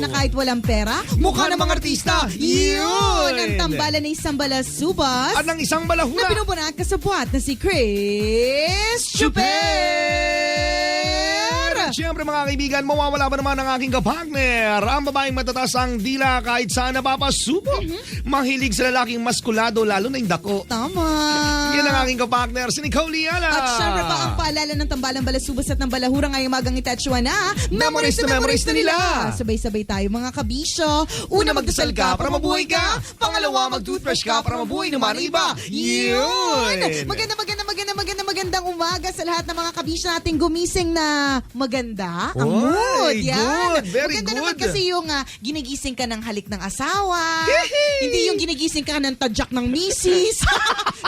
Na kahit walang pera, mukha ng mga artista. Yun! Ang tambalan ng isang balasubas at ng isang balahura na binubunan kasabwat na si Chris Chuper! Siyempre mga kaibigan, mawawala ba naman ang aking kapartner? Ang babaeng matataas ang dila kahit saan napapasubo. Mahilig sa lalaking maskulado, lalo na yung dako. Tama! Yan ang aking kapartner, si Nicole Liala. At siyempre pa ang paalala ng tambalang balasubas at ng balahura ngayong magang itatsuan na memories na nila. Sabay-sabay tayo mga kabisyo. Una, magdasal ka para mabuhay ka. Pangalawa, mag-toothbrush ka para mabuhay naman ang iba. Yun! Magandang umaga sa lahat ng mga kabisyo nating gumising na maganda. Ang mood. Yan. Good. Very maganda good. Naman kasi yung ginigising ka ng halik ng asawa. Hindi yung ginigising ka ng tadyak ng misis.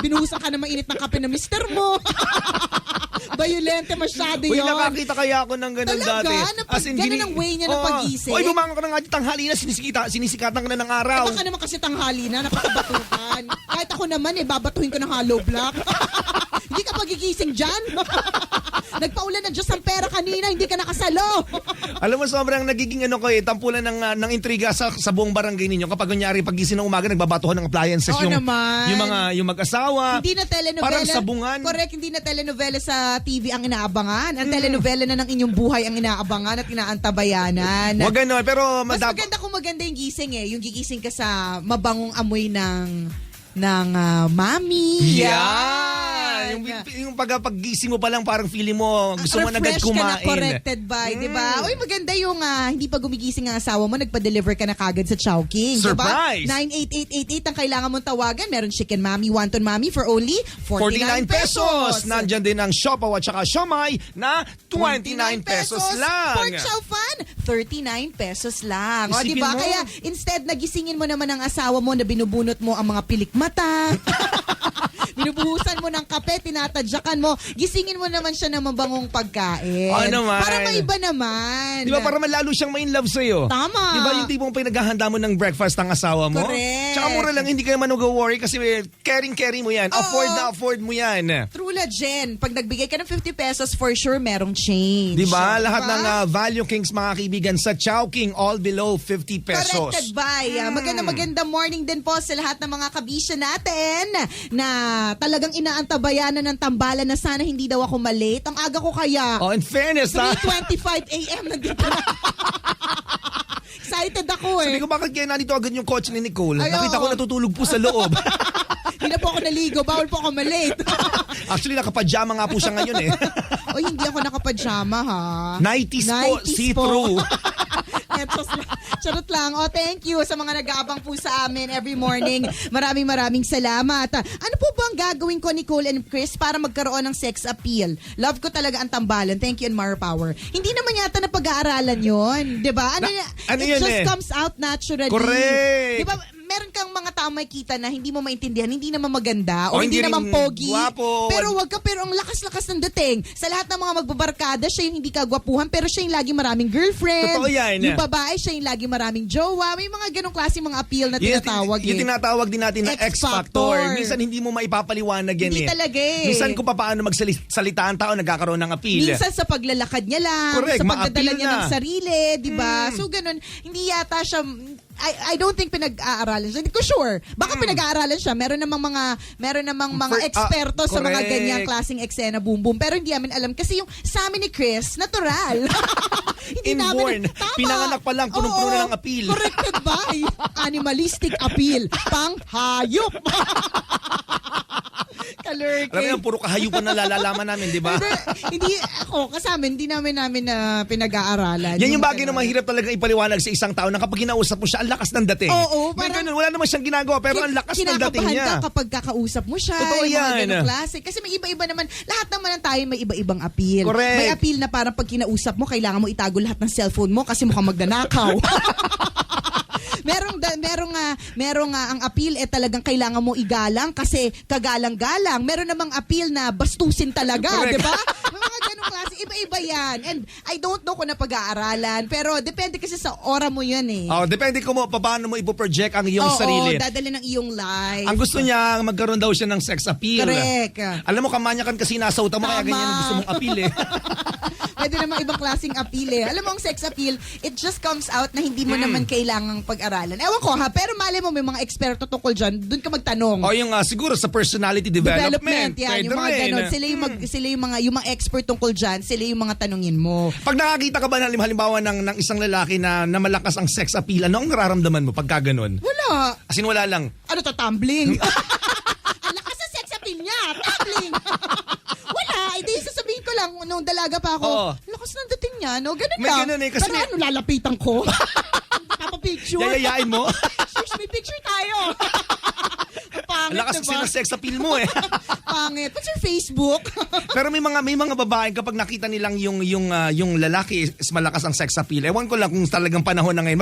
Binuhusan ka ng mainit ng kape ng mister mo. Violente masyado yun. Uy, nakakita kaya ako ng ganun dati. As in, ganun ang way niya ng pagising. Uy, bumangon ka na nga tanghali na, sinisikatan ka na ng araw. Baka naman kasi tanghali na, napakabatukan. Kahit ako naman babatuhin ko ng hollow block. Hindi ka pagigising dyan. Nagpaulan ng Diyos ang pera kanina, hindi ka nakasalo. Alam mo, sobrang nagiging tampulan ng intriga sa buong barangay ninyo. Kapag kunyari, pagising ng umaga, nagbabatuhan ng appliances yung mag-asawa. Hindi na telenovela. Parang sabungan. Correct, hindi na telenovela sa TV ang inaabangan. Ang telenovela na ng inyong buhay ang inaabangan at inaantabayanan. Wag ganun, pero mas maganda kung maganda yung gising Yung gigising ka sa mabangong amoy ng mami. Yung paggising mo pa lang parang feeling mo gusto mo na agad kumain. Refresh ka na corrected by, di ba? Uy, maganda yung hindi pa gumigising ang asawa mo, nagpa-deliver ka na kagad sa Chowking. Surprise! Diba? 98888 ang kailangan mong tawagan. Meron chicken mami, wonton mami for only 49 pesos. Nandyan din ang siopaw at saka siomay na 29 pesos lang. Pork chow fan, 39 pesos lang. O, Isipin diba? mo. Kaya instead nagisingin mo naman ang asawa mo na binubunot mo ang mga pilikmata. Binubuhusan mo ng kape, tinatadyakan mo. Gisingin mo naman siya ng mabangong pagkain. Oo naman. Para maiba naman. Di ba, para malalo siyang ma-in love sa'yo. Tama. Di ba yung tipong pinaghahanda mo ng breakfast ang asawa mo? Correct. Tsaka mura lang, hindi kayo mag-worry kasi caring mo yan. Afford mo yan. True la, Jen. Pag nagbigay ka ng 50 pesos, for sure, merong change. Di ba? Lahat ng Value Kings, mga kaibigan, sa Chowking, all below 50 pesos. Corrected by. Magandang morning din po sa lahat ng mga kabisya natin na talagang inaantabayanan ng tambalan na sana hindi daw ako malate. Ang aga ko kaya. Oh, in fairness, 3:25 a.m. nandito na. Excited ako Sabi ko, bakit kaya nandito agad yung coach ni Nicole? Ay, Nakita ko natutulog po sa loob. Hindi na po ako naligo. Bawal po ako malate. Actually, nakapajama nga po siya ngayon O, hindi ako nakapajama ha. 90s po, see-through. Charot lang. Thank you sa mga nag-aabang po sa amin every morning. Maraming salamat. Ano po ba ang gagawin ko, Nicole and Chris, para magkaroon ng sex appeal? Love ko talaga ang tambalan. Thank you and more power. Hindi naman yata na pag-aaralan yon, di ba? It just comes out naturally. Correct. Di ba? Meron kang mga tao makikita na hindi mo maintindihan, hindi naman maganda o hindi hindi naman rin pogi. guwapo. Pero ang lakas-lakas ng dating. Sa lahat ng mga magbabarkada, siya yung hindi kagwapuhan, pero siya yung lagi maraming girlfriend. Totoo yan. Yung babae, siya yung lagi maraming jowa. May mga ganong klase mga appeal na tinatawag. Yung tinatawag din natin na X-Factor. Minsan hindi mo maipapaliwanag yan Hindi talaga Minsan kung paano magsalita ang tao, nagkakaroon ng appeal. Minsan sa paglalakad niya lang, Correct, sa pagdadala niya na ng sarili, di ba? So ganun, hindi yata siya, I don't think pinag-aaralan siya. Hindi ko sure. Baka pinag-aaralan siya. Meron namang mga eksperto sa mga correct. ganyang klaseng eksena, boom boom. Pero hindi namin alam kasi yung sa amin ni Chris, natural. Inborn. Tama. Pinanganak pa lang, punong-puno na ng appeal. Corrected by animalistic appeal. Pang hayop. Kalurking. Alam mo yan, puro kahayupan na lalalaman namin, di ba? Hindi ako, kasama, hindi namin na pinag-aaralan. Yan yung bagay na mahirap talaga ipaliwanag sa isang tao na kapag kinausap mo siya, ang lakas ng dating. Oo, parang wala naman siyang ginagawa, pero ang lakas ng dating niya. Kinakabahan ka kapag kakausap mo siya. Totoo yung yan. mga ganong klase. Kasi may iba-iba naman, lahat naman ng tayo may iba-ibang appeal. Correct. May appeal na parang pag kinausap mo, kailangan mo itago lahat ng cellphone mo kasi mukhang magnanakaw. merong ang appeal talagang kailangan mo igalang kasi kagalang-galang. Meron namang appeal na bastusin talaga, Correct. 'di ba? Mga ganung klase, iba-iba 'yan. And I don't know kung napag-aaralan, pero depende kasi sa aura mo 'yan eh. Depende kung paano mo ipo-project ang iyong sarili. Dadali ng iyong life. Ang gusto niya, magkaroon daw siya ng sex appeal. Correct. Alam mo, kamanyakan kasi nasa utak mo, kaya Tama. ganyan ang gusto mong appeal eh. Pwede namang ibang klaseng appeal eh. Alam mo, ang sex appeal, it just comes out na hindi mo naman kailangang pag-aralan. Ewan ko ha, pero mali mo may mga eksperto tungkol dyan, dun ka magtanong. O yung siguro sa personality development. Yan, yung mga Pwede ganon. rin. Sila yung mga expert tungkol dyan, sila yung mga tanungin mo. Pag nakakita ka ba halimbawa ng isang lalaki na malakas ang sex appeal, ano ang nararamdaman mo pagka ganon? Wala. As in, wala lang. Ano to, tumbling? Ang lakas sa sex appeal niya, tumbling. Wala, hindi sasabihin ko lang, nung dalaga pa ako, Oo. lakas ng dating niya, no? Ganun May lang. ganun eh, kasi pero ano, lalapitan ko? Papapicture? Yayayain mo? Shush, may picture tayo. Pangit, Lakas kasi ng sex appeal mo eh. Pangit. What's your Facebook? Pero may mga babae kapag nakita nilang yung lalaki is malakas ang sex appeal. Ewan ko lang kung talagang panahon na ngayon.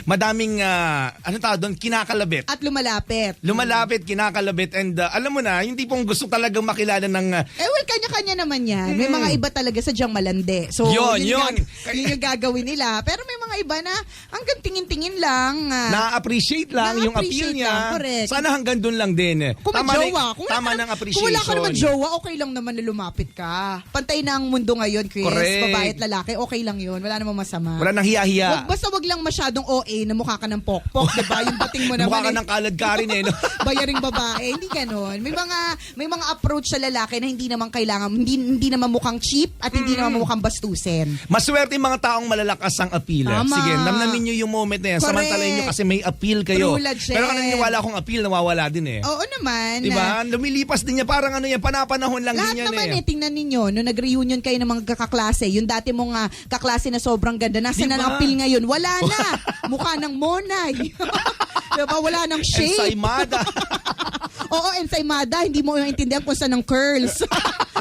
Madaming ano tawag doon, kinakalabit. At lumalapit. Lumalapit, kinakalabit, and alam mo na, yung tipong gusto talagang makilala ng Well, kanya-kanya naman yan. May mga iba talaga sadyang malandi. So, Yun. yun yung gagawin nila. Pero may mga iba na hanggang tingin-tingin lang. na-appreciate lang yung appeal Na-appreciate niya. lang, correct. Sana hanggang doon lang din. Kung may jowa, Tama ng appreciation. Kung wala ka naman jowa, okay lang naman na lumapit ka. Pantay na ang mundo ngayon, Chris. Correct. Babae at lalaki, okay lang yun. Wala namang masama. Wala nang hiya-hiya. Basta wag lang masyadong OA na mukha ka ng pokpok, diba? Yung dating mo naman. Mukha ka ng kalad ka rin eh. No? Bayaring babae, hindi ganon. May mga approach sa lalaki na hindi naman kailangan, hindi naman mukhang cheap at hindi naman mukhang bastusin. Maswerte yung mga taong malalakas ang appeal. Tama. Sige, namnamin nyo yung moment na yan. Correct. Samantalayin nyo kasi may appeal kayo. True, legit. Pero kung naniniwala akong appeal, nawawala din eh. Oo naman. Diba? Lumilipas din niya. Parang ano yan, panapanahon lang Lahat din yan naman eh. tingnan ninyo, nung nag-reunion kayo ng mga kaklase, yung dati mong kaklase na sobrang ganda, nasa Diba? na ang appeal ngayon? Wala na. Mukha ng monay. Diba? Wala ng shape. Ensaymada. Oo, ensaymada. Hindi mo maintindihan kung saan ng curls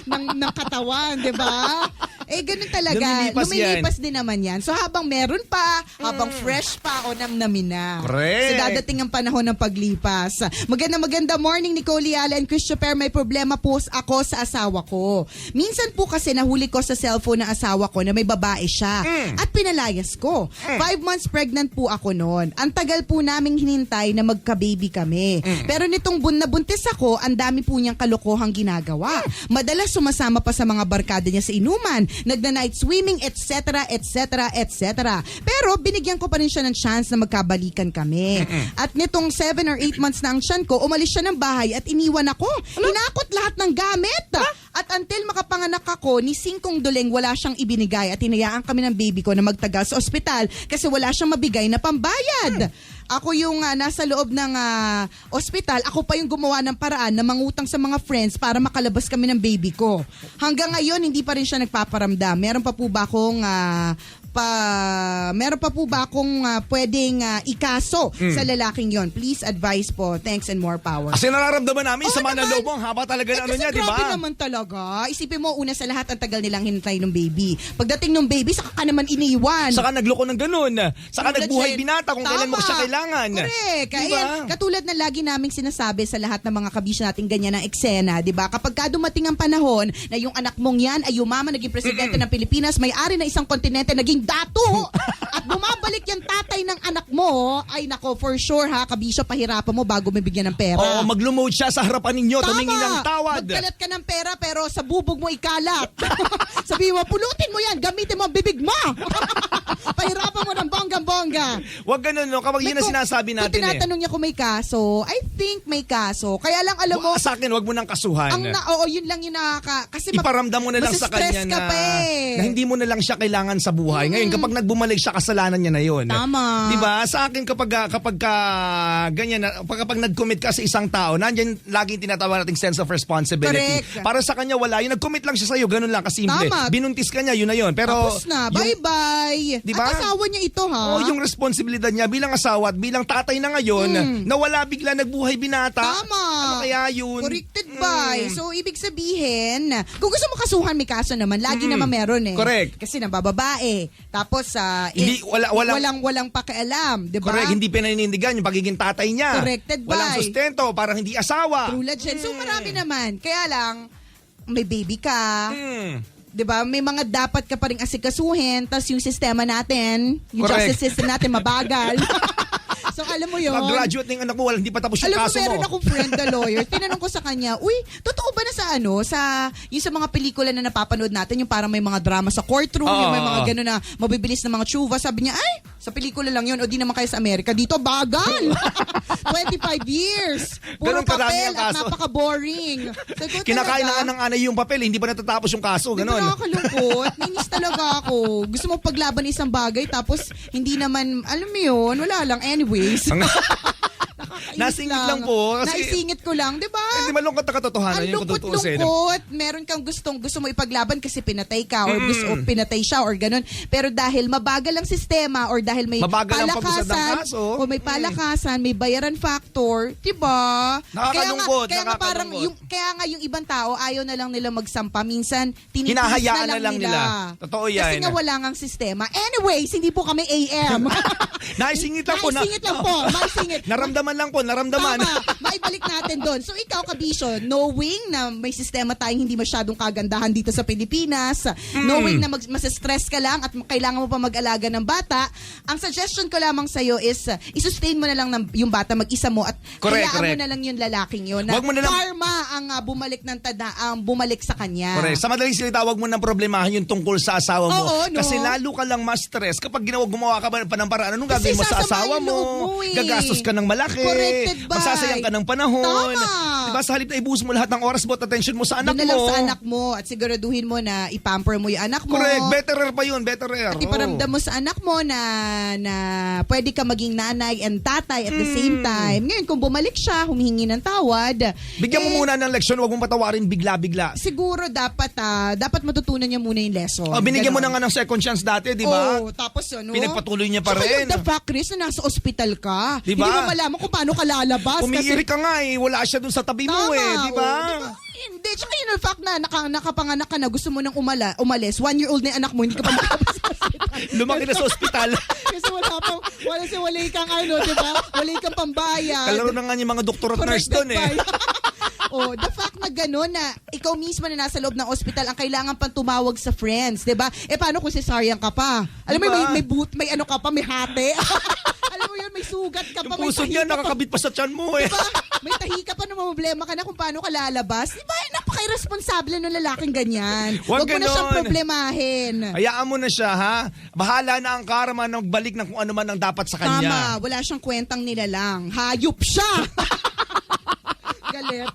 ng katawan, di ba? Ganun talaga. Lumilipas din naman yan. So habang meron pa, habang fresh pa, o namnamin na. Correct. So dadating ang panahon ng paglipas. Maganda morning, Nicole Yala and Christopher. May problema po ako sa asawa ko. Minsan po kasi nahuli ko sa cellphone ng asawa ko na may babae siya. At pinalayas ko. 5 months pregnant po ako noon. Ang tagal po naming hinintay na magka-baby kami. Pero nitong nabuntis ako, ang dami po niyang kalokohang ginagawa. Madalas sumasama pa sa mga barkada niya sa inuman, nagna-night swimming, etc., etc., etc. Pero binigyan ko pa rin siya ng chance na magkabalikan kami. At nitong 7 or 8 months na ang tiyan ko, umalis siya ng bahay at iniwan ako. Inakot lahat ng gamit. At until makapanganak ako, ni Singkong Duleng wala siyang ibinigay at hinayaan kami ng baby ko na magtagal sa ospital kasi wala siyang mabigay na pambayad. Ako yung nasa loob ng ospital, ako pa yung gumawa ng paraan na mangutang sa mga friends para makalabas kami ng baby ko. Hanggang ngayon, hindi pa rin siya nagpaparamdam. Meron pa po ba akong pwedeng ikaso sa lalaking yon? Please advise po. Thanks and more power. Kasi nararamdaman namin Oo sa mga naman. loob mo, ang haba talaga ng ano niya, di ba? Grabe naman talaga. Isipin mo, una sa lahat, ang tagal nilang hintay ng baby. Pagdating ng baby, saka ka naman iniwan. Saka nagloko ng ganun. Saka Legit. nagbuhay binata kung kailan mo siya kailangan. Correct. Diba? Ayan, katulad na lagi naming sinasabi sa lahat ng mga kabisyo natin ganyan ang eksena, di ba? Kapag ka dumating ang panahon na yung anak mong yan ay yumaman, naging presidente ng Pilipinas, may-ari na isang kontinente, naging dato, at bumabalik yung tatay ng anak mo, ay nako, for sure ha, kabisyo, pahirapan mo bago mabigyan ng pera. Oo, mag-lumode siya sa harapan ninyo, tumingin ng tawad. Magkalat ka ng pera pero sa bubog mo ikalat. Sabihin mo, pulutin mo yan, gamitin mo ang bibig mo. Pahirapan mo ng bonggang-bongga. Wag ganun, no? Kapag yun ang sinasabi natin kung tinatanong niya kung may kaso, I think may kaso. Kaya lang alam mo, Sa akin, wag mo nang kasuhan. oo, yun lang yung kasi Iparamdam mo na lang sa kanya ka pa na hindi mo na lang siya kailangan sa buhay. Ngayon, kapag nagbumalik siya, kasalanan niya na yun. Tama. Diba? Sa akin, kapag ganyan, kapag nag-commit ka sa isang tao, nandiyan laging tinatawag nating sense of responsibility. Correct. Para sa kanya, wala. Yung nag-commit lang siya sa'yo, ganun lang kasimple. Tama. Binuntis ka niya, yun na yun. Pero, tapos na, bye-bye. Diba? At asawa niya ito, ha? yung responsibilidad niya bilang asawa at bilang tatay na ngayon, na wala bigla nagbuhay binata. Tama. kaya yun. Corrected by. So, ibig sabihin, kung gusto mo kasuhan, may kaso naman. Lagi naman meron eh. Correct. Kasi nabababae. Tapos, Hindi, walang pakialam. Diba? Correct, hindi pinanindigan yung pagiging tatay niya. Corrected by. Walang sustento, parang hindi asawa. True legend. So, marami naman. Kaya lang, may baby ka. 'Di ba? May mga dapat ka pa ring asikasuhin, tas yung sistema natin, yung Correct. justice system natin mabagal. So alam mo yun. Pag-graduate ng anak mo, hindi pa tapos yung Alam mo, kaso meron mo. akong friend na lawyer. Tinanong ko sa kanya, uy, totoo ba na yung sa mga pelikula na napapanood natin, yung parang may mga drama sa courtroom, yung may mga gano'n na mabibilis na mga tsuva. Sabi niya, ay, sa pelikula lang yun, o di naman kayo sa Amerika. Dito, bagal. 25 years. Puro Ganun kadami papel ang at kaso. napaka-boring. Sabi ko, Kinakain talaga? ng anay yung papel, hindi pa natatapos yung kaso. Di ba Ganon. nakakalungkot? Nainis talaga ako. Gusto mo paglaban isang bagay tapos hindi naman, alam mo yun, wala lang. Anyways. Nasingit lang po. Kasi, Naisingit ko lang, di ba? hindi malungkot na katotohanan Ang yung kung tutuusin. lungkot-lungkot. Meron kang gusto mo ipaglaban kasi pinatay ka or gusto pinatay siya or ganun. Pero dahil mabagal ang sistema or dahil may Mabagal ang pag-usad ng kaso. o may palakasan, may bayaran factor, 'di ba? Nakakalungkot, Kaya nga parang nakakalungkot. yung ibang tao ayaw na lang nila magsampa. Minsan tinitiis Hinahayaan na lang nila. Totoo yan. Kasi nga wala ngang sistema. Anyways, hindi po kami AM. Naisingit lang po. Maisingit lang po. Maisingit. Naramdaman lang po, naramdaman. Tama. Maibalik natin doon. So ikaw, Kabisyo, knowing na may sistema tayong hindi masyadong kagandahan dito sa Pilipinas, knowing na mas-stress ka lang at kailangan mo pa mag-alaga ng bata, ang suggestion ko lamang sa'yo is isustain mo na lang yung bata mag-isa mo at hayaan mo na lang yung lalaking yun. Na Wag mo na lang- karma ang bumalik sa kanya. Correct. Sa madaling salita, wag mo nang problemahin yung tungkol sa asawa mo. Oo, no? Kasi lalo ka lang ma-stress kapag gumawa ka pa ng paraan. Anong Kasi gagawin mo sa sasama asawa yung mo? loob mo eh. Gagastos ka ng malaki. Corrected by. Magsasayang ka ng panahon. Tama. Diba, sa halip na ibuhos mo lahat ng oras mo at attention mo sa anak Doon na lang mo. sa anak mo at siguraduhin mo na ipamper mo yung anak mo. Correct. Betterer pa yun. Betterer. At iparamdam mo sa anak mo na pwede ka maging nanay and tatay at the same time. Ngayon, kung bumalik siya, humihingi ng tawad. Bigyan mo muna ng leksyon. Huwag mong patawarin bigla-bigla. Siguro dapat matutunan niya muna yung lesson. Binigyan mo Ganon. na nga ng second chance dati, di ba? Oo, tapos ano? Pinagpatuloy niya pa Tsaka rin. yung the fact, Chris, na nasa ospital ka. Di ba? Hindi mo malaman kung paano ka lalabas. Umiirik ka nga eh. Wala siya dun sa tabi mo Tama, eh. Di ba? Diba? Hindi. Tsaka yun yung fact na nakapanganak ka na, gusto mo nang umalis. 1-year-old na yung anak mo, hindi ka pa makapasa sa ospital. Lumaki na sa ospital. Kasi wala kang ano, di ba? Wala kang pambayad. Kalaro na nga yung mga doktor at nurse doon eh. Oh, the fact na gano'n na ikaw mismo na nasa loob ng ospital ang kailangan pang tumawag sa friends, 'di ba? Paano kung cesarean ka pa? Alam mo Diba? may ano ka pa, may hate. Alam mo 'yun, may sugat ka pa, Yung puso niya nakakabit pa sa tiyan mo eh. Diba? May tahi ka pa, problema ka na kung paano ka lalabas. Diba? Napaka-irresponsible ng lalaking ganyan. Huwag mo na siyang ganon. problemahin. Hayaan mo na siya, ha? Bahala na ang karma na magbalik ng kung ano man ang dapat sa kanya. Tama, wala siyang kwentang nilalang. Hayop siya! Galit.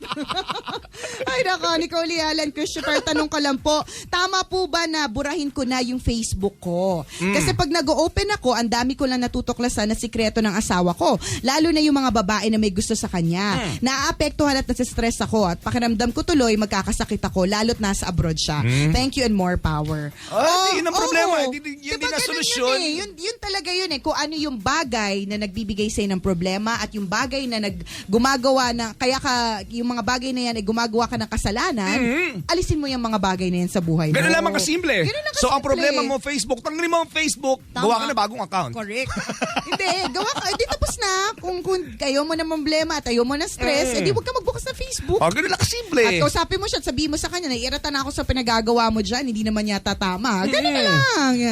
Ay nako, Nicole Alan Christopher, tanong ko lang po, tama po ba na burahin ko na yung Facebook ko? Kasi pag nag-open ako, ang dami ko lang natutuklasan na sikreto ng asawa ko. Lalo na yung mga babae na may gusto sa kanya. Naaapektuhan at nasistress ako at pakiramdam ko tuloy magkakasakit ako lalo't nasa abroad siya. Thank you and more power. Yun ang problema. Yun din Diba na ganun solusyon. Yun talaga yun eh. Kung ano yung bagay na nagbibigay sa'yo ng problema at yung bagay na gumagawa na, kaya yung mga bagay na yan ay gumagawa ka ng kasalanan, alisin mo yung mga bagay na yan sa buhay mo. Ganun lamang kasimple. Ganun lang So ang kasimple. problema mo Facebook, tanggalin mo ang Facebook, Tama. gawa ka na bagong account. Correct. Hindi, di tapos na. Kung kayo mo na problema at ayaw mo na stress, edi huwag ka magbukas ng Facebook. Ganun lang kasimple. At kausapin mo siya at sabihin mo sa kanya, naiirata na ako sa pinagagawa mo dyan, hindi naman yata tama. Ganun na lang.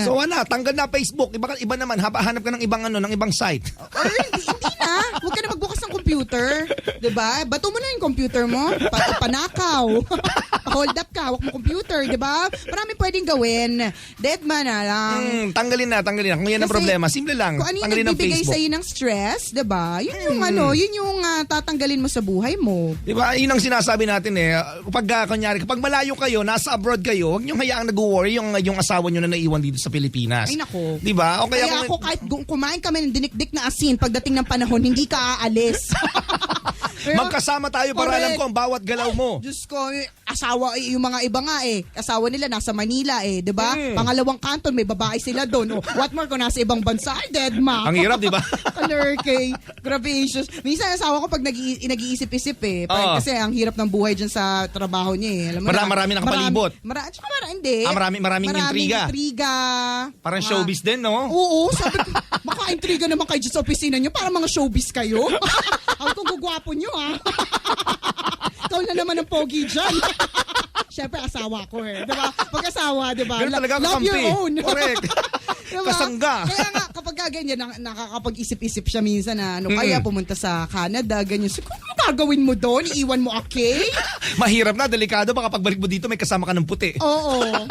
So tanggal na Facebook. Iba naman, hanap ka ng ibang site. Or hindi na. Huwag ka na magbukas ng computer. Diba? Bato mo na yung computer mo. Panakaw. Hold up ka. Huwag mo computer. Diba? Marami pwedeng gawin. Deadman na lang. Tanggalin na. Kung yan ang Kasi, problema, simple lang. Kung ano yung Tanggalin ang nagbibigay Facebook. sa'yo ng stress, diba? Yun yung tatanggalin mo sa buhay mo. Diba? Yun ang sinasabi natin eh. Kapag malayo kayo, nasa abroad kayo, huwag niyong hayaang nag-worry yung asawa niyo na naiwan dito sa Pilipinas. Ay nako. Diba? O Kaya ako kahit kumain kami ng dinikdik na asin, pagdating ng panahon, hindi ka aalis. Pero, magkasama tayo para correct. alam ko ang bawat galaw mo. Diyos ko, asawa, yung mga iba nga asawa nila nasa Manila 'di ba? Pangalawang kanton may babae sila doon. What more kung nasa ibang bansa, ay dead ma. Ang hirap, di ba? Kalurkay. Gracious. Minsan asawa ko pag nag-iisip-isip kasi ang hirap ng buhay dyan sa trabaho niya Alam mo Marami nakapalibot. Hindi. Maraming intriga. Parang showbiz din, no? Oo, sabi ko, maka-intriga naman kayo dyan sa opisina niyo. Parang mga showbiz kayo. Ang gugwapo niyo, Ikaw na naman ang pogi dyan. Siyempre, asawa ko Diba? Pag-asawa, diba? Ganun talaga Love kakampi. your own. Correct. Diba? Kasangga. Kaya nga, kapag ganyan, nakakapag-isip-isip siya minsan na kaya pumunta sa Canada, ganyan. So, kung ano gagawin mo doon? Iiwan mo Mahirap na, delikado. Baka pagbalik mo dito, may kasama ka ng puti. Oo.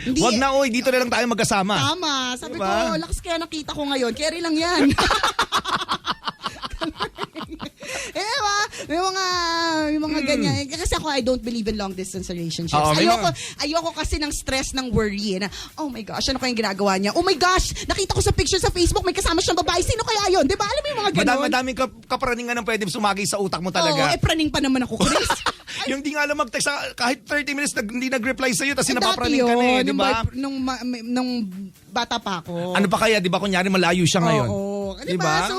Hindi, Wag na, dito na lang tayo magkasama. Tama. Sabi diba? ko, lakas kaya nakita ko ngayon. Carry lang yan. May mga ganyan. Kasi ako, I don't believe in long distance relationships. Ayoko kasi ng stress ng worry. Na, oh my gosh, ano kayang ginagawa niya? Oh my gosh, nakita ko sa picture sa Facebook, may kasama siyang babae. Sino kaya yun? Diba? Alam mo yung mga ganon? Madaming kapraningan ng pwede sumagi sa utak mo talaga. Praning pa naman ako, Chris. Yung di nga alam mag-text kahit 30 minutes hindi nag-reply sa'yo tapos napapraning ka na di ba? Nung bata pa ako. Ano pa kaya, di ba? Kunyari malayo siya ngayon. Oo. Diba? So,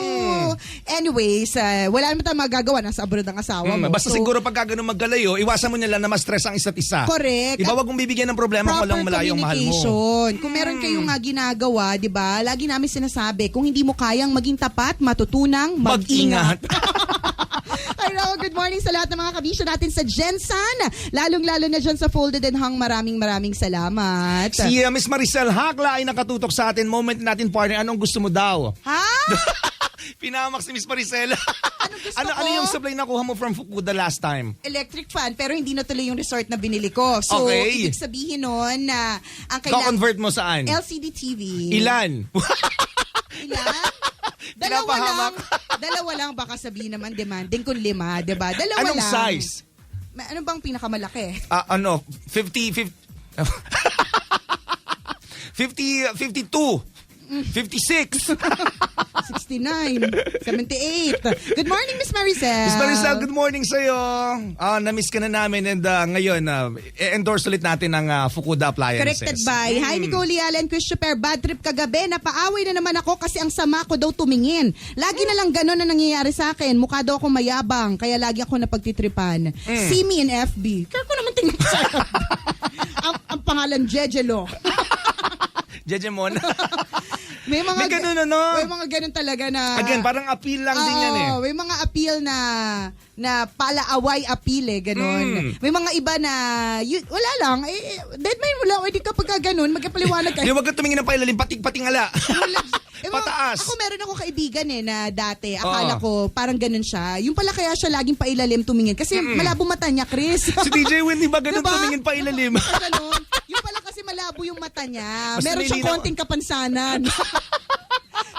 anyways, wala naman tayong magagawa. Nasa abroad ang asawa mo. Basta siguro pag gano'n maggalayo, iwasan mo nila na ma-stress ang isa't isa. Correct. Di ba? Wag mong bibigyan ng problema kung walang malayo ang mahal mo. Kung meron kayong ginagawa, di ba? Lagi namin sinasabi, kung hindi mo kayang maging tapat, matutunang mag-ingat. Hello, good morning sa lahat ng mga kabisyo natin sa Jensan. Lalong-lalo na dyan sa Folded and Hung. Maraming salamat. Si Miss Maricel Hakla ay nakatutok sa atin. Moment natin, partner. Anong gusto mo daw? Ha? Pinamak si Miss Maricel. Ano yung supply na kuha mo from Fukuda last time? Electric fan, pero hindi na tuloy yung resort na binili ko. So, ibig sabihin nun na ang convert mo saan? LCD TV. Ilan? Dalawa lang baka sabihin naman demanding kung 5, diba? Dalawa Anong lang. size? Ano bang pinakamalaki? 52. 56. 69. 78. Good morning, Miss Maricel. Miss Maricel, good morning sa'yo. Na-miss ka na namin and ngayon, endorse ulit natin ang Fukuda Appliances. Corrected by. Hi, Nicole Allen, Christopher. Bad trip kagabi. Napaaway na naman ako kasi ang sama ko daw tumingin. Lagi na lang gano'n na nangyayari sa akin. Mukha daw ako mayabang. Kaya lagi ako napagtitripan. See me in FB. Kaya ko naman tingnan sa ang pangalan, Jejelo. Jejemon. May mga ganun May mga ganun talaga na. Again, parang appeal lang din yan May mga appeal na palaaway appeal ganun. May mga iba na wala lang. Dead man mo lang. Di kapag ganun, magkapaliwanag ka. Di wag ka tumingin ng pailalim, patingala. Pataas. Ako meron ako kaibigan na dati. Akala ko parang ganun siya. Yung pala kaya siya laging pailalim tumingin. Kasi malabo mata niya, Chris. Si DJ Win, di ba ganun tumingin pailalim? Ganun. Yung pala kasi malabo yung mata niya. Mas meron siyang konting kapansanan.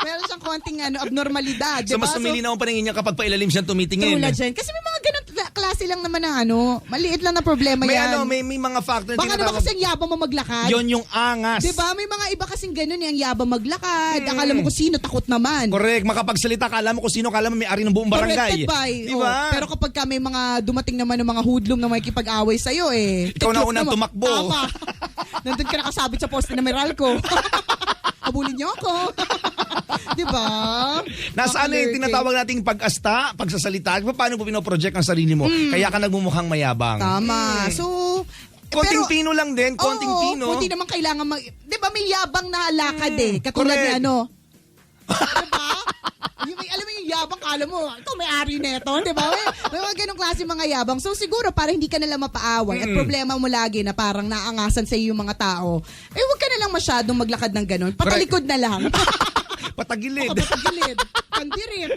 Meron siyang konting abnormalidad. So, mas sumilinaw ang paningin niya kapag pailalim siyang tumitingin. Tulad dyan. Kasi may mga ganun klase lang naman na maliit lang na problema yan. May mga factor. Baka naman kasi ang yabang mo maglakad. Yon yung angas. Diba? May mga iba kasing ganun yung yabang maglakad. Akala mo kung sino, takot naman. Correct. Makapagsalita, akala mo kung sino, akala mo may-ari ng buong barangay. Corrected by. Diba? Pero kapag may mga dumating naman ng mga hoodlum na makikipag-away sa'yo ikaw na unang tumakbo. Tama. Nandun ka nakasabit sa poste na Meralco. Habulin niyo ako. Diba? Nasaan yung tinatawag nating pag-asta, pagsasalita? Paano mo pinoproject ang sarili mo? Kaya ka nagmumukhang mayabang. Tama. So, konting pino lang din. Konting pino. Hindi naman kailangan diba may yabang na lakad Katulad ni Diba? Alam mo yung yabang, kala mo, ito may-ari neto, di ba? May mga ganong klase mga yabang. So siguro, para hindi ka nalang mapaaway at problema mo lagi na parang naangasan sa iyo yung mga tao, huwag ka na lang masyadong maglakad ng ganon. Patalikod na lang. Patagilid. Patagilid. Kandirin.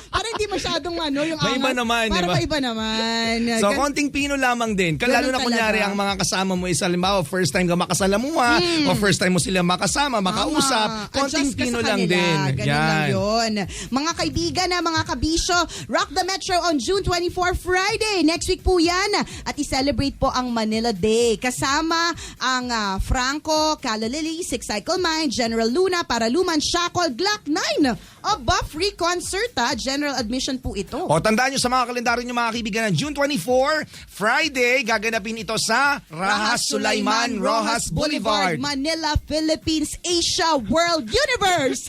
Para hindi masyadong yung angas. Maiba naman, para diba? maiba naman. So, konting pino lamang din. Lalo na kunyari, ang mga kasama mo is, halimbawa, first time ka makasalamuha, o first time mo sila makasama, makausap, konting pino lang din. Ganun lang yun. Mga kaibigan na mga kabisyo, Rock the Metro on June 24, Friday. Next week po yan. At i-celebrate po ang Manila Day. Kasama ang Franco, Calalili, Six Cycle Mind, General Luna, Paraluman, Shacol, Glock 9. Aba, free concert General admission po ito. O, tandaan nyo sa mga kalendaryo nyo mga kaibigan, June 24, Friday, gaganapin ito sa Rahas Sulaiman Rojas Boulevard. Manila, Philippines, Asia, World, Universe.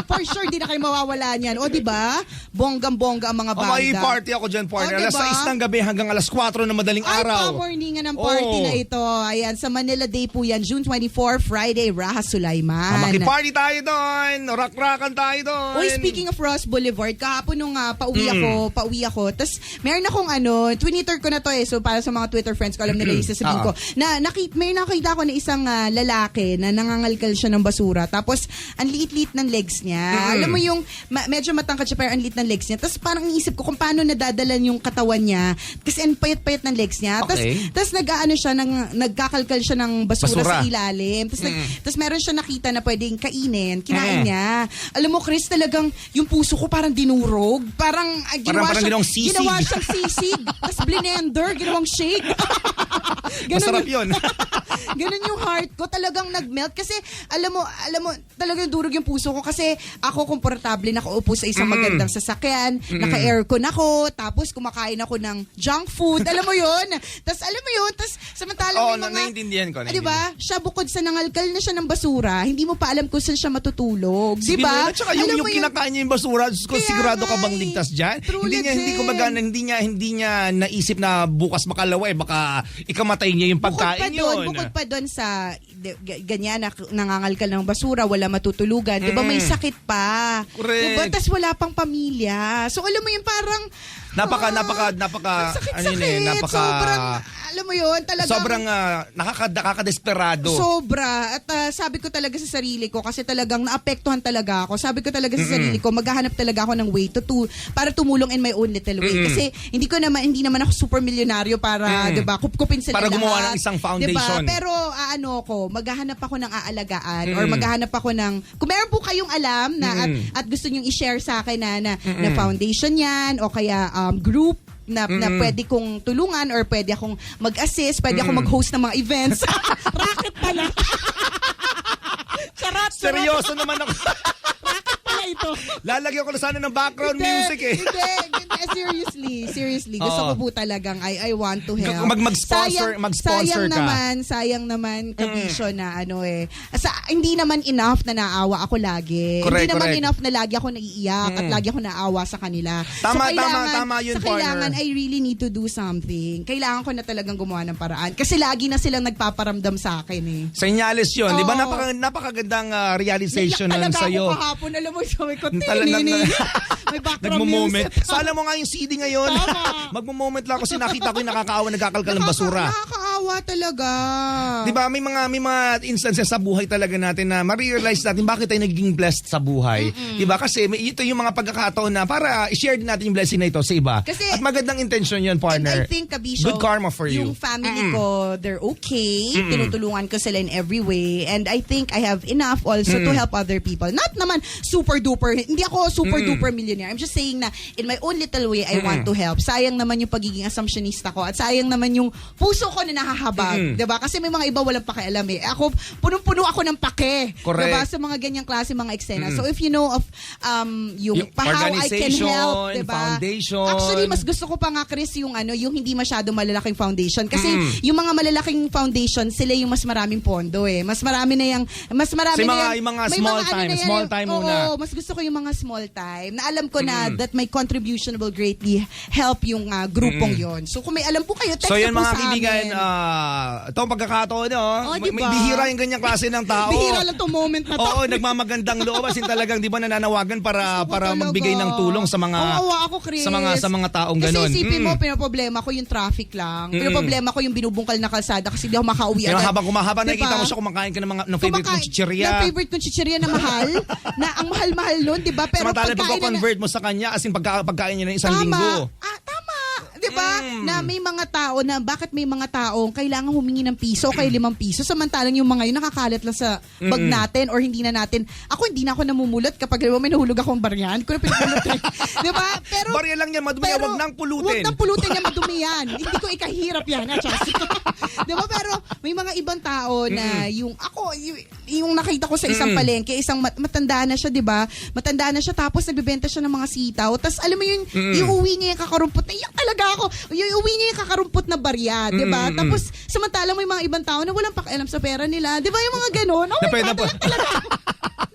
For sure, di na kayo mawawala niyan. O, di ba? Bonggang-bongga ang mga banda. May party ako dyan, partner. O, Alas diba? 6 ng gabi hanggang alas 4 ng madaling araw. Pa-morningan ng party Oo. na ito. Ayan, sa Manila Day po yan. June 24, Friday, Rahas Sulaiman. Makiparty tayo doon. Rock-rockan tayo doon. Oy, speaking of Ross Boulevard, kahapon nung pauwi ako, tas meron akong Twitter ko na to so para sa mga Twitter friends ko, alam nila yung sasabihin ko, na may nakita ko na isang lalaki na nangangalkal siya ng basura, tapos ang liit-liit ng legs niya. Alam mo yung, medyo matangkad siya pero ang liit ng legs niya, tas parang iisip ko kung paano nadadalan yung katawan niya, kasi ang payat-payat ng legs niya. Okay. Tas nagkakalkal siya ng basura. Sa ilalim. Tas meron siya nakita na pwedeng kinain niya. Alam mo, Chris, talagang yung puso ko parang dinurog. Parang ginawang sisig. Ginawa siyang sisig. Tapos blender, ginawang shake. Masarap yun. Ganun yung heart ko. Talagang nag-melt. Kasi, alam mo, talagang durog yung puso ko. Kasi ako, komportable nakaupo sa isang magandang sasakyan. Naka-aircon ako. Tapos, kumakain ako ng junk food. Alam mo yun? Tapos, samantalang may mga... naiintindihan ko. Diba? Siya bukod sa nangalkal na siya ng basura, hindi mo pa alam kung saan siya matutulog. Diba? At saka yung kinakain niya yung basura, sigurado ka bang ligtas dyan? Hindi niya naisip na bukas makalawa baka ikamatay niya yung pagkain yun. Bukod pa doon sa ganyan na nangangalkal ng basura, wala matutulugan. Diba may sakit pa? Correct. Diba? Tas wala pang pamilya. So alam mo yung parang napaka sakit-sakit. Sobrang, alam mo yun, talagang sobrang nakakadesperado. Sobra. At sabi ko talaga sa sarili ko, kasi talagang naapektuhan talaga ako. Sabi ko talaga sa sarili ko, maghahanap talaga ako ng way para tumulong in my own little way. Kasi hindi naman ako super milyonaryo para, 'di ba, kupkupin sila para lahat. gumawa ng isang foundation. Diba? Pero maghahanap ako ng aalagaan or maghahanap ako ng, kung meron po kayong alam na at gusto niyo i-share sa akin na foundation 'yan o kaya group na pwede kong tulungan or pwede akong mag-assist, pwede akong mag-host ng mga events. Racket pala. Charot. Seryoso naman ako. Racket pala ito. Lalagyan ko na sana ng background music eh. Hindi, seriously. Gusto ko po talagang I want to help. Mag-sponsor ka. Sayang naman kabisyo na hindi naman enough na naawa ako lagi. Correct, hindi naman correct. enough na lagi ako naiiyak at lagi ako naawa sa kanila. Tama yun, kailangan partner. I really need to do something. Kailangan ko na talagang gumawa ng paraan. Kasi lagi na silang nagpaparamdam sa akin eh. Senyales yun. Di ba napakagandang realization nun sa'yo. Talaga ako kahapon. Alam mo, sabi ko, may background Nagmo-moment. music. So alam mo nga yung CD ngayon. Magmo-moment lang kasi nakita ko yung nakakaawa nagkakalkal ng basura. Nakakaawa talaga. Di ba may mga instances sa buhay talaga natin na ma-realize natin bakit tayo nagiging blessed sa buhay. Di ba? Kasi ito yung mga pagkakataon na para i-share din natin yung blessing na ito sa iba. Kasi, at magandang intention yun, partner. And I think, Kabisyo, good karma for you. Yung family ko, they're okay. Tinutulungan ko sila in every way. And I think I have enough also to help other people. Not naman super duper, hindi ako super duper millionaire. I'm just saying na in my own little way, I want to help. Sayang naman yung pagiging assumptionista ko at sayang naman yung puso ko na nahahabag. Diba? Kasi may mga iba walang pakialam eh. Ako, punong-puno ako ng pake. Correct. Diba? Sa mga ganyang klase, mga eksena. So if you know of yung how I can help, diba? Foundation. Actually, mas gusto ko pa nga, Chris, yung hindi masyado malalaking foundation. Kasi yung mga malalaking foundation, sila yung mas maraming pondo eh. Mas marami na yung mga small time muna. Oo, mas gusto ko yung mga small time. Na alam ko na that my contribution will greatly help yung grupong yon. So kung may alam po kayo, text so yan po mga sa kaibigan, amin. itong pagkakataon, diba? may bihira yung ganyang klase ng tao. Bihira lang itong moment na to. Oo, nagmamagandang loob. As in talagang, di ba, nananawagan para magbigay ng tulong sa mga ako, Chris. sa mga taong ganun. Kasi isipin mo, pinoproblema ko yung traffic lang. Pinoproblema ko yung binubungkal na kalsada kasi di ako makauwi agad. Habang Diba? nakikita mo siya, kumakain ka ng favorite mong chichirya. Ng favorite kong chichirya na mahal. Na ang mahal-mahal nun, di ba? Pero samantala pag-convert mo sa kanya, as in pagkain niya ng isang linggo. Tama. Di ba? Na may mga tao na, bakit may mga taong kailangan humingi ng piso o kay 5 piso, samantalang yung mga yun nakakalat lang sa bag natin or hindi na natin. Ako, hindi na ako namumulot kapag may nahulog akong baryan. Ko na pinupulot eh. Di ba? Pero, barya lang yan, madumi. Huwag nang pulutin. Huwag nang pulutin yan, madumi yan. Hindi ko ikahirap yan. Di ba? Pero may mga ibang tao na yung nakita ko sa isang palengke, isang matanda na siya, di ba? Matanda na siya, tapos nagbebenta siya ng mga sitaw. Tapos alam mo yun, iuwi niya yung kakarumpot. Naiyak talaga ako. Iuwi niya yung kakarumpot na barya, di ba? Tapos samantalang may mga ibang tao na walang pakialam sa pera nila. Di ba yung mga ganon? Oh my God, talaga.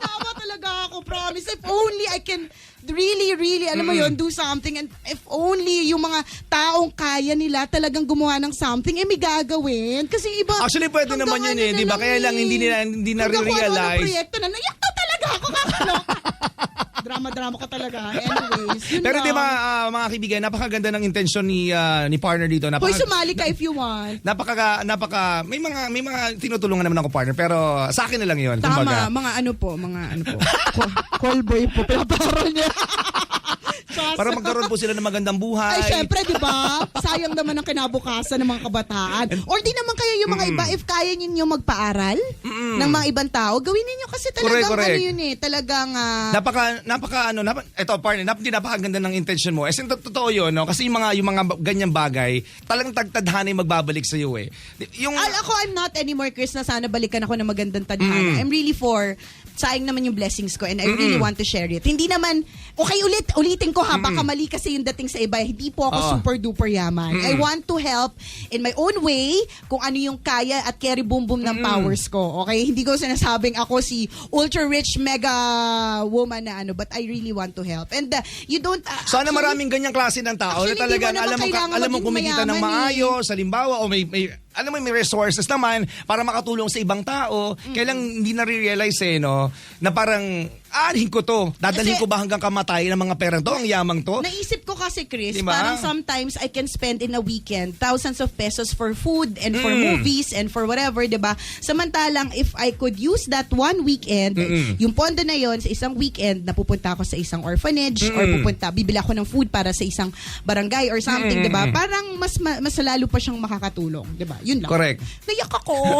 Naawa talaga ako, promise. If only I can really, alam mo yun, do something. And if only yung mga taong kaya nila talagang gumawa ng something, may gagawin. Kasi iba... Actually, pwede naman yun eh. Di ba? Kaya lang hindi na realize. Proyekto na, naiyak na talaga ako. Drama ka talaga. Anyways, yun pero lang. di ba, mga kaibigan, napakaganda ng intensyon ni partner dito. Hoy, sumali ka if you want. May mga tinutulungan naman ako partner, pero sa akin na lang yun. Tama, kumbaga. mga ano po. Call boy po, pinaparo niya. Para magkaroon po sila ng magandang buhay. Ay, syempre, di ba? Sayang naman ang kinabukasan ng mga kabataan. Or di naman kaya yung mga iba, if kaya ninyo magpaaral ng mga ibang tao, gawin ninyo kasi talagang correct. ano yun eh, talagang... Ito partner, napakaganda ng intention mo. As in, totoo yun, no? Kasi yung mga ganyang bagay, talagang tagtadhana yung magbabalik sa iyo eh. I'm not anymore, Chris, na sana balikan ako ng magandang tadhana. I'm really for, sayang naman yung blessings ko and I really want to share it. Hindi naman, okay, ulitin ko ha, baka mali kasi yung dating sa iba. Hindi po ako super duper yaman. I want to help in my own way kung ano yung kaya at carry boom boom ng powers ko. Okay? Hindi ko sinasabing ako si ultra rich mega woman na ano, but I really want to help. And you don't... sana maraming ganyang klase ng tao na talagang alam mo kumikita ng maayos, halimbawa, o may resources naman para makatulong sa ibang tao. Kaya lang hindi na-realize no, na parang, aanhin ko to. Dadalhin ko ba hanggang kamatay ng mga perang to? Ang yamang to? Naisip ko kasi, Chris, diba? Parang sometimes I can spend in a weekend thousands of pesos for food and for movies and for whatever, diba? Samantalang, if I could use that one weekend, yung pondo na yon sa isang weekend, napupunta ako sa isang orphanage or bibili ako ng food para sa isang barangay or something, diba? Parang mas lalo pa siyang makakatulong, diba? Yun lang. Correct. Nayak ako.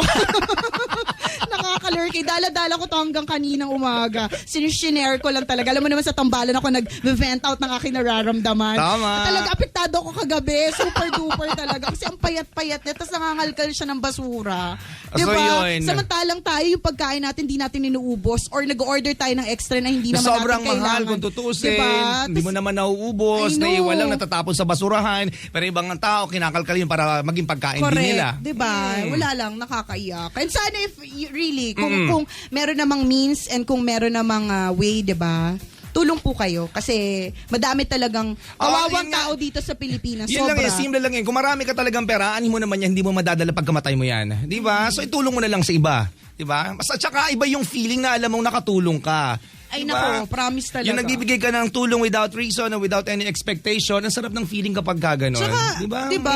Nakakalurky. Dala-dala ko to hanggang kaninang umaga. Sinishare ko lang talaga. Alam mo naman sa tambalan ako nag-vent out ng aking nararamdaman. Tama. Talaga, apektado ako kagabi. Super duper talaga. Kasi ang payat-payat niya. Tapos nangangalkal siya ng basura. Diba? So yun. Samantalang tayo, yung pagkain natin, hindi natin inuubos. Or nag-order tayo ng extra na hindi naman sobrang natin kailangan. mahal kung tutusin. Diba? Hindi mo naman nauubos. Naiwalang natatapon sa basurahan. Pero ibang tao, kinakalkal yun para maging pagkain din nila. Diba? Wala lang, nakakaiyak. And sana if really, kung meron namang means and kung meron namang way, diba? Tulong po kayo kasi madami talagang kawawang tao dito sa Pilipinas. Yun sobra. lang eh, simple lang yan. Kung marami ka talagang pera, ani mo naman yan, hindi mo madadala pagkamatay mo yan. Di ba? So itulong mo na lang sa iba. Di ba? At saka iba yung feeling na alam mong nakatulong ka. Ay diba? nako, promise talaga. Yung nagbibigay ka ng tulong without reason or without any expectation, ang sarap ng feeling kapag gano'n. Tsaka, diba?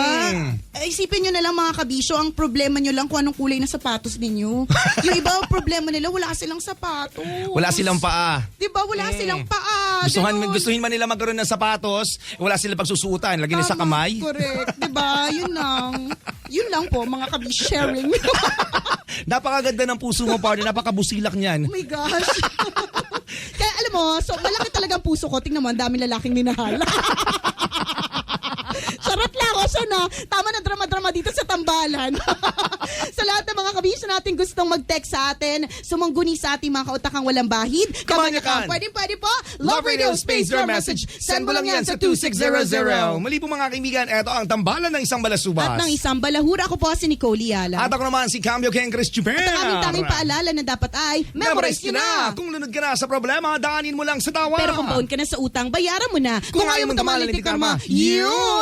Isipin nyo na lang mga kabisyo, ang problema nyo lang kung anong kulay ng sapatos ninyo. Yung iba, ang problema nila, wala silang sapatos. Wala silang paa. Diba? Wala silang paa. Gustuhin man nila magkaroon ng sapatos, wala silang pagsusuotan, lagi nila sa kamay. Correct. Diba? Yun lang. Yun lang po, mga kabisyo sharing. Napakaganda ng puso mo, partner. Napakabusilak niyan. Oh my gosh. Kaya alam mo, so malaki talaga ang puso ko. Tingnan mo, ang daming lalaking minahal. Charot lang ako siya na. Tama na drama-drama dito sa tambalan. Sa lahat ng mga kabisyo natin gustong mag-text sa atin, sumangguni sa ating mga kautakang walang bahid. Kamanyakan. Pwede po. Love Radio Space Your Message. Send mo lang yan sa 2600. Muli po mga kaibigan, eto ang tambalan ng isang balasubas. At ng isang balahura, ako po si Nicole Yala. At ako naman si Cambio Ken Chris Chuper. At ang aming tanging paalala na dapat ay memorize nyo na. Kung lunod ka na sa problema, daanin mo lang sa tawa. Pero kung baon ka na sa utang, bayaran mo na. Kung ayaw mo tamalan, hindi karma. You!